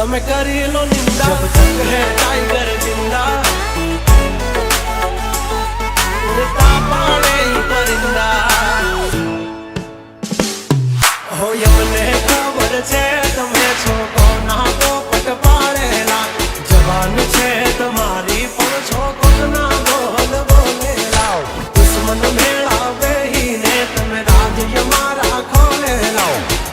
तमे करी लो निंदा, जब तक है टाइगर जिंदा उड़ता पाड़े परिंदा। हो यमने खबर छे तमे छो कोना पोपट पाड़ेला, जवान छे तुम्हारी पण छो कोना बोल बोलेला। दुश्मन मेला बेहीने तमे राज्य मारा खोलेला,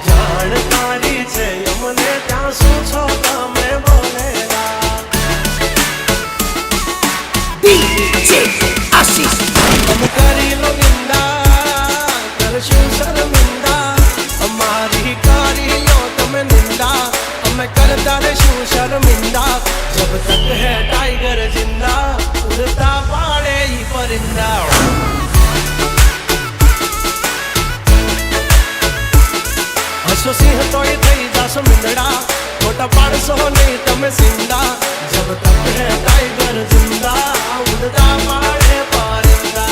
जानकारी छे यमने त्या शू छो तमे बोलेला। DJ आशीष तमे करी लो निंदा, करशू शर्मिंदा, अमारी कारी लो तमे निंदा, अमे करता रेशू शर्मिंदा। जब तक है टाइगर जिंदा उड़ता पाड़े ही परिंदा। हसो सिंह तोय थई जासो मिंदड़ा, खोटा पाड़सो नहीं तमे सिंदा। जब तक है टाइगर जिंदा उड़ता पाड़े परिंदा।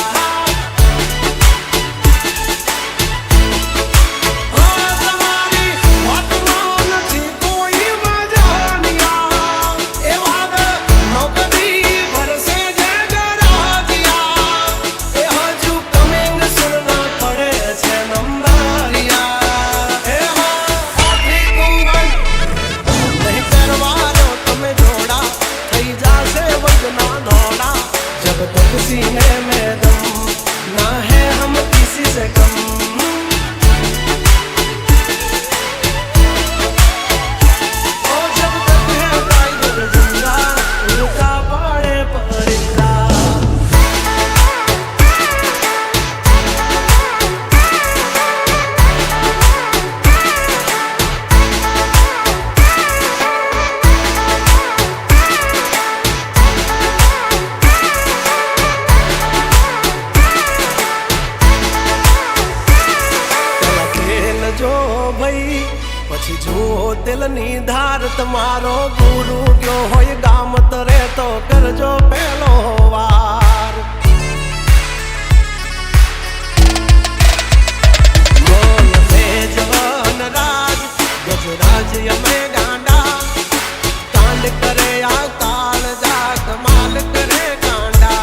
जब तक सीने में दम ना है हम किसी से कम। ओ जब तक है टाइगर जिंदा उड़ता पाड़े परिंदा। जो भाई पछी जो दिलनी धार तमारो गुरु क्यों होय गाम तरे तो करजो पहलो वार। मोल में जवान राज गजराज यमे गांडा, कांड करे या काल जा कमाल करे कांडा।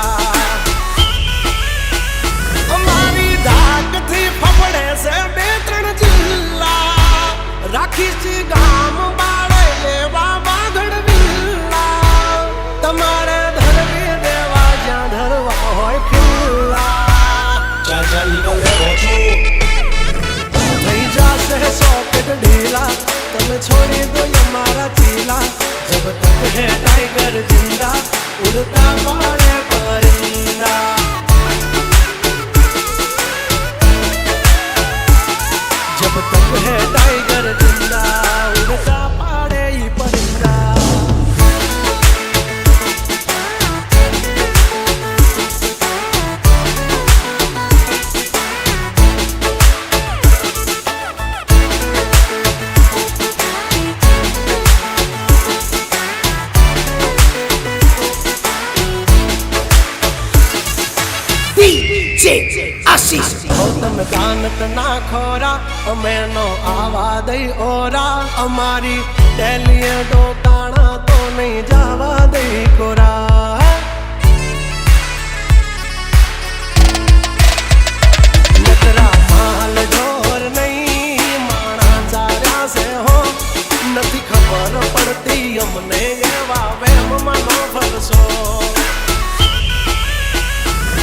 हमारी धाक थी फफड़े से बेतरण जिल्ला, राखी सी गाम बाड़े लेवा बागड़ विल्ला। तमारे धरवी देवा ज्या धरवा होय खिल्ला। चाचा निकले बोछू थई जासे सॉकेट ढीला, तमे छोड़ी दो ये मारा चीला। जब तक है टाइगर जिंदा उड़ता पाड़े परिंदा। जब तक है टाइगर जिंदा उड़ता पाड़े ही परिंदा। DJ आशीष तम दानत ना खोरा अमेनो आवा दई ओरा। अमारी टेलिए डोकाना तो नहीं जावा दई कोरा। नकरा माल जोर नहीं माना चार्या से हो, नथी खबर पड़ती हमने ये वावे मनो फरसो।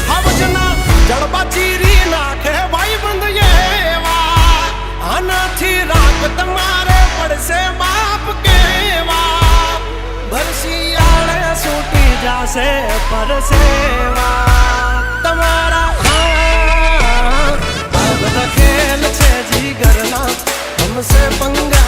हवजना जड़बा चीरी नाखे भाई बंद ये वा, अनाथी राख तुम्हारे पड़से बाप के वा। भरसी आड़े सूटी जासे पर सेवा तुम्हारा। हाँ अब खेल छे जी करना हमसे पंगा